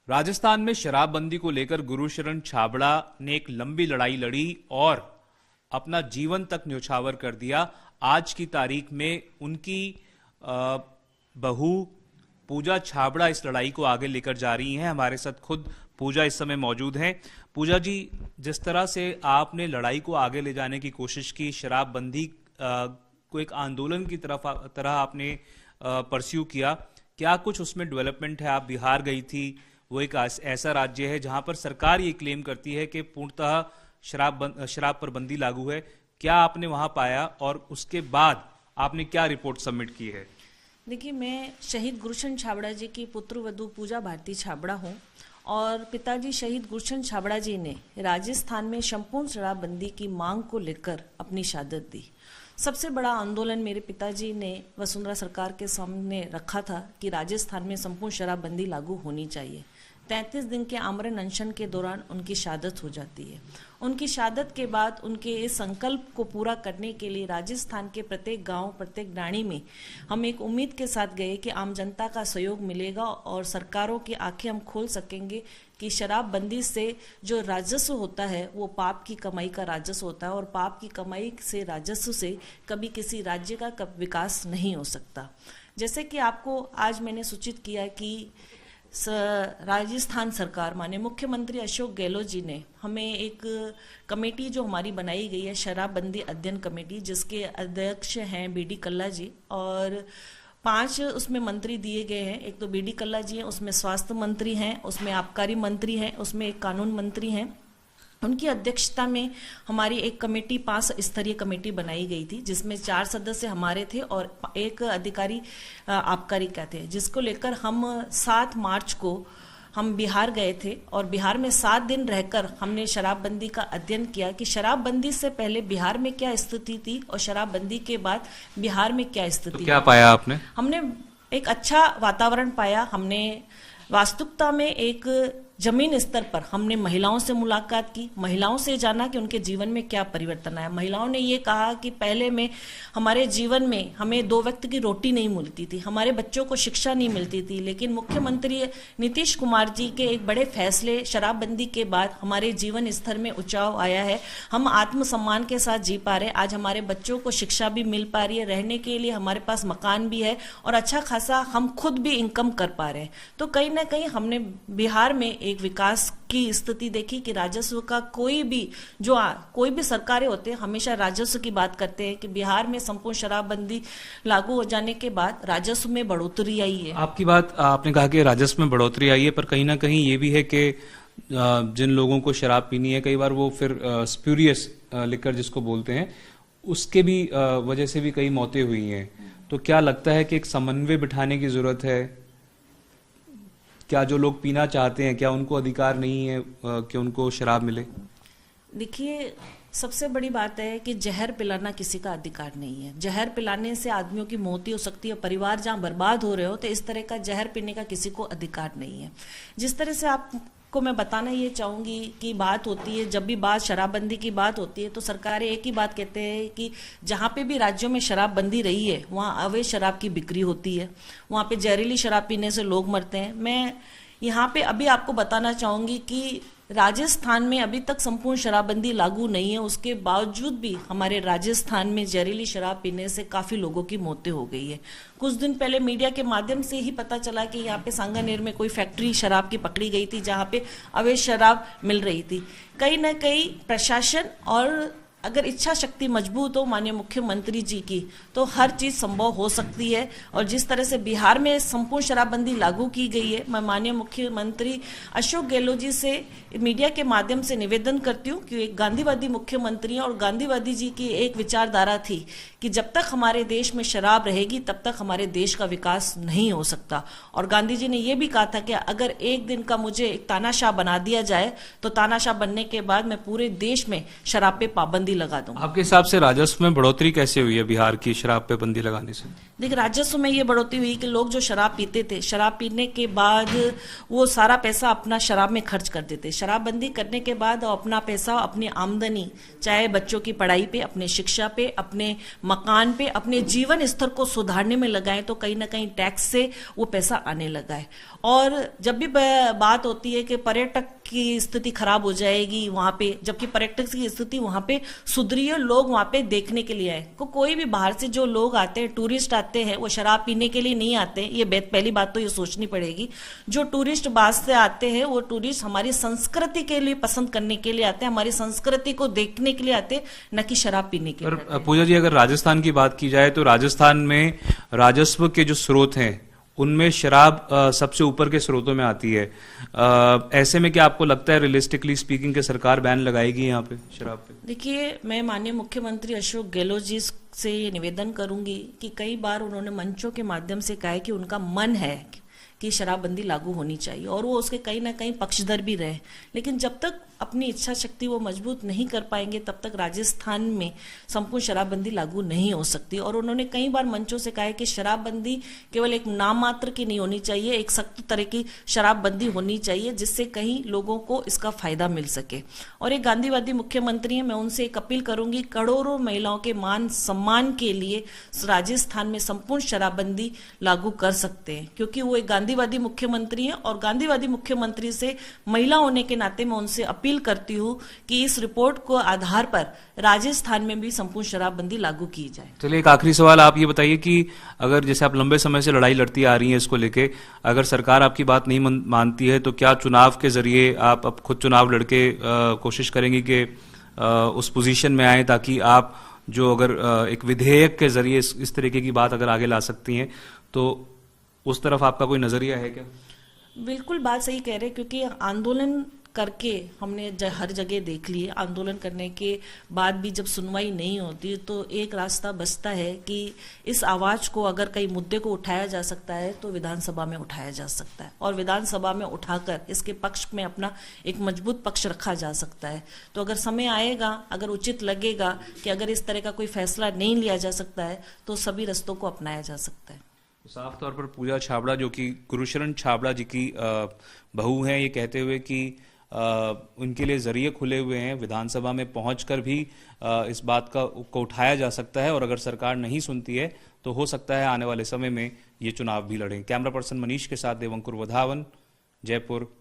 राजस्थान में शराबबंदी को लेकर गुरुशरण छाबड़ा ने एक लंबी लड़ाई लड़ी और अपना जीवन तक न्योछावर कर दिया। आज की तारीख में उनकी बहू पूजा छाबड़ा इस लड़ाई को आगे लेकर जा रही हैं। हमारे साथ खुद पूजा इस समय मौजूद हैं। पूजा जी, जिस तरह से आपने लड़ाई को आगे ले जाने की कोशिश की, शराबबंदी को एक आंदोलन की तरह आपने परस्यू किया, क्या कुछ उसमें डेवलपमेंट है? आप बिहार गई थी, वो एक ऐसा राज्य है जहां पर सरकार ये क्लेम करती है कि पूर्णतः शराब पर बंदी लागू है। क्या आपने वहां पाया और उसके बाद आपने क्या रिपोर्ट सबमिट की है? देखिए, मैं शहीद गुरुशरण छाबड़ा जी की पुत्रवधू पूजा भारती छाबड़ा हूँ और पिताजी शहीद गुरुशरण छाबड़ा जी ने राजस्थान में संपूर्ण शराबबंदी की मांग को लेकर अपनी शहादत दी। सबसे बड़ा आंदोलन मेरे पिताजी ने वसुंधरा सरकार के सामने रखा था कि राजस्थान में संपूर्ण शराबबंदी लागू होनी चाहिए। 33 दिन के आमरण अनशन के दौरान उनकी शहादत हो जाती है। उनकी शहादत के बाद उनके इस संकल्प को पूरा करने के लिए राजस्थान के प्रत्येक गांव, प्रत्येक डाणी में हम एक उम्मीद के साथ गए कि आम जनता का सहयोग मिलेगा और सरकारों की आंखें हम खोल सकेंगे कि शराबबंदी से जो राजस्व होता है वो पाप की कमाई का राजस्व होता है और पाप की कमाई से, राजस्व से कभी किसी राज्य का विकास नहीं हो सकता। जैसे कि आपको आज मैंने सूचित किया कि राजस्थान सरकार माननीय मुख्यमंत्री अशोक गहलोत जी ने हमें एक कमेटी जो हमारी बनाई गई है, शराबबंदी अध्ययन कमेटी, जिसके अध्यक्ष हैं बीडी कल्ला जी और 5 उसमें मंत्री दिए गए हैं। एक तो बीडी कल्ला जी हैं, उसमें स्वास्थ्य मंत्री हैं, उसमें आबकारी मंत्री हैं, उसमें एक कानून मंत्री हैं। उनकी अध्यक्षता में हमारी एक कमेटी 5 स्तरीय कमेटी बनाई गई थी, जिसमें 4 सदस्य हमारे थे और एक अधिकारी आबकारी का थे, जिसको लेकर हम 7 मार्च को हम बिहार गए थे और बिहार में 7 दिन रहकर हमने शराबबंदी का अध्ययन किया कि शराबबंदी से पहले बिहार में क्या स्थिति थी और शराबबंदी के बाद बिहार में क्या स्थिति। तो क्या पाया आपने? हमने एक अच्छा वातावरण पाया। हमने वास्तविकता में एक जमीन स्तर पर हमने महिलाओं से मुलाकात की, महिलाओं से जाना कि उनके जीवन में क्या परिवर्तन आया। महिलाओं ने ये कहा कि पहले में हमारे जीवन में हमें 2 वक्त की रोटी नहीं मिलती थी, हमारे बच्चों को शिक्षा नहीं मिलती थी, लेकिन मुख्यमंत्री नीतीश कुमार जी के एक बड़े फैसले शराबबंदी के बाद हमारे जीवन स्तर में उछाव आया है। हम आत्मसम्मान के साथ जी पा रहे हैं। आज हमारे बच्चों को शिक्षा भी मिल पा रही है, रहने के लिए हमारे पास मकान भी है और अच्छा खासा हम खुद भी इनकम कर पा रहे हैं। तो कहीं ना कहीं हमने बिहार में एक विकास की स्थिति देखी कि राजस्व का कोई भी सरकारें होते हैं हमेशा राजस्व की बात करते हैं कि बिहार में संपूर्ण शराबबंदी लागू हो जाने के बाद राजस्व में बढ़ोतरी आई है। आपकी बात, आपने कहा कि राजस्व में बढ़ोतरी आई है, पर कहीं ना कहीं ये भी है कि जिन लोगों को शराब पीनी है, कई बार वो फिर स्प्यूरियस लिकर जिसको बोलते हैं, उसके भी वजह से भी कई मौतें हुई हैं। तो क्या लगता है कि एक समन्वय बिठाने की जरूरत है? क्या जो लोग पीना चाहते हैं, क्या उनको अधिकार नहीं है कि उनको शराब मिले? देखिए, सबसे बड़ी बात है कि जहर पिलाना किसी का अधिकार नहीं है। जहर पिलाने से आदमियों की मौत हो सकती है, परिवार जहां बर्बाद हो रहे हो, तो इस तरह का जहर पीने का किसी को अधिकार नहीं है। जिस तरह से आपको मैं बताना ये चाहूंगी कि बात होती है, जब भी बात शराबबंदी की बात होती है तो सरकारें एक ही बात कहते हैं कि जहां पे भी राज्यों में शराबबंदी रही है वहां अवैध शराब की बिक्री होती है, वहां पे जहरीली शराब पीने से लोग मरते हैं। मैं यहाँ पे अभी आपको बताना चाहूंगी कि राजस्थान में अभी तक संपूर्ण शराबबंदी लागू नहीं है, उसके बावजूद भी हमारे राजस्थान में जहरीली शराब पीने से काफी लोगों की मौतें हो गई है। कुछ दिन पहले मीडिया के माध्यम से ही पता चला कि यहाँ पे सांगानेर में कोई फैक्ट्री शराब की पकड़ी गई थी जहाँ पे अवैध शराब मिल रही थी। कहीं ना कहीं प्रशासन और अगर इच्छा शक्ति मजबूत हो माननीय मुख्यमंत्री जी की, तो हर चीज संभव हो सकती है। और जिस तरह से बिहार में संपूर्ण शराबबंदी लागू की गई है, मैं माननीय मुख्यमंत्री अशोक गहलोत जी से मीडिया के माध्यम से निवेदन करती हूँ कि एक गांधीवादी मुख्यमंत्री और गांधीवादी जी की एक विचारधारा थी कि जब तक हमारे देश में शराब रहेगी तब तक हमारे देश का विकास नहीं हो सकता। और गांधी जी ने यह भी कहा था कि अगर एक दिन का मुझे एक तानाशाह बना दिया जाए तो तानाशाह बनने के बाद मैं पूरे देश में शराब पे पाबंदी लगा दूं। आपके हिसाब से राजस्व में बढ़ोतरी कैसे हुई है बिहार की शराब पे बंदी लगाने से? देखिए, राजस्व में ये बढ़ोतरी हुई कि लोग जो शराब पीते थे, शराब पीने के बाद वो सारा पैसा अपना शराब में खर्च कर देते। शराबबंदी करने के बाद अपना पैसा, अपनी आमदनी, चाहे बच्चों की पढ़ाई पे, अपने शिक्षा पे, अपने मकान पे, अपने जीवन स्तर को सुधारने में लगाएं, तो कहीं ना कहीं टैक्स से वो पैसा आने लगा है। और जब भी बात होती है कि पर्यटक की स्थिति खराब हो जाएगी वहां पे, जबकि पर्यटक की स्थिति वहां पे सुधरी है, लोग वहां पे देखने के लिए आए। कोई भी बाहर से जो लोग आते हैं, टूरिस्ट आते हैं, वो शराब पीने के लिए नहीं आते। ये पहली बात तो ये सोचनी पड़ेगी। जो टूरिस्ट बाहर से आते हैं, वो टूरिस्ट हमारी संस्कृति के लिए पसंद करने के लिए आते हैं, हमारी संस्कृति को देखने के लिए आते हैं, न कि शराब पीने के लिए। पूजा जी, अगर राजस्थान की बात की जाए तो राजस्थान में राजस्व के जो स्रोत हैं उनमें शराब सबसे ऊपर के स्रोतों में आती है। ऐसे में क्या आपको लगता है रियलिस्टिकली स्पीकिंग कि सरकार बैन लगाएगी यहाँ पे शराब पे? देखिए, मैं माननीय मुख्यमंत्री अशोक गहलोत जी से ये निवेदन करूंगी कि कई बार उन्होंने मंचों के माध्यम से कहा है कि उनका मन है कि शराबबंदी लागू होनी चाहिए, और वो उसके कहीं ना कहीं पक्षधर भी रहे। लेकिन जब तक अपनी इच्छा शक्ति वो मजबूत नहीं कर पाएंगे, तब तक राजस्थान में संपूर्ण शराबबंदी लागू नहीं हो सकती। और उन्होंने कई बार मंचों से कहा है कि शराबबंदी केवल एक नाम मात्र की नहीं होनी चाहिए, एक सख्त तरह की शराबबंदी होनी चाहिए, जिससे कहीं लोगों को इसका फायदा मिल सके। और एक गांधीवादी मुख्यमंत्री हैं, मैं उनसे एक अपील करूंगी, करोड़ों महिलाओं के मान सम्मान के लिए राजस्थान में संपूर्ण शराबबंदी लागू कर सकते हैं, क्योंकि वो एक गांधीवादी मुख्यमंत्री हैं। और गांधीवादी मुख्यमंत्री से महिला होने के नाते मैं उनसे अपील करती हूं कि इस रिपोर्ट को आधार पर राजस्थान में भी संपूर्ण शराबबंदी लागू की जाए। चलिए, एक आखिरी सवाल आप ये बताइए कि अगर जैसे आप लंबे समय से लड़ाई लड़ती आ रही हैं इसको लेके, अगर सरकार आपकी बात नहीं मानती है तो क्या चुनाव के जरिए आप अब खुद चुनाव लड़के कोशिश करेंगी कि उस पोजीशन में आए, ताकि आप जो अगर एक विधेयक के जरिए इस तरीके की बात अगर आगे ला सकती हैं, तो उस तरफ आपका कोई नजरिया है क्या? बिल्कुल बात सही कह रहे हैं, क्योंकि आंदोलन करके हमने हर जगह देख लिए, आंदोलन करने के बाद भी जब सुनवाई नहीं होती तो एक रास्ता बचता है कि इस आवाज को, अगर कई मुद्दे को उठाया जा सकता है तो विधानसभा में उठाया जा सकता है, और विधानसभा में उठाकर इसके पक्ष में अपना एक मजबूत पक्ष रखा जा सकता है। तो अगर समय आएगा, अगर उचित लगेगा कि अगर इस तरह का कोई फैसला नहीं लिया जा सकता है, तो सभी रास्तों को अपनाया जा सकता है। साफ तौर पर पूजा छाबड़ा, जो कि गुरुशरण छाबड़ा जी की बहू हैं, ये कहते हुए कि उनके लिए जरिए खुले हुए हैं, विधानसभा में पहुंचकर भी इस बात को उठाया जा सकता है, और अगर सरकार नहीं सुनती है तो हो सकता है आने वाले समय में ये चुनाव भी लड़ें। कैमरा पर्सन मनीष के साथ देवंकुर वधावन, जयपुर।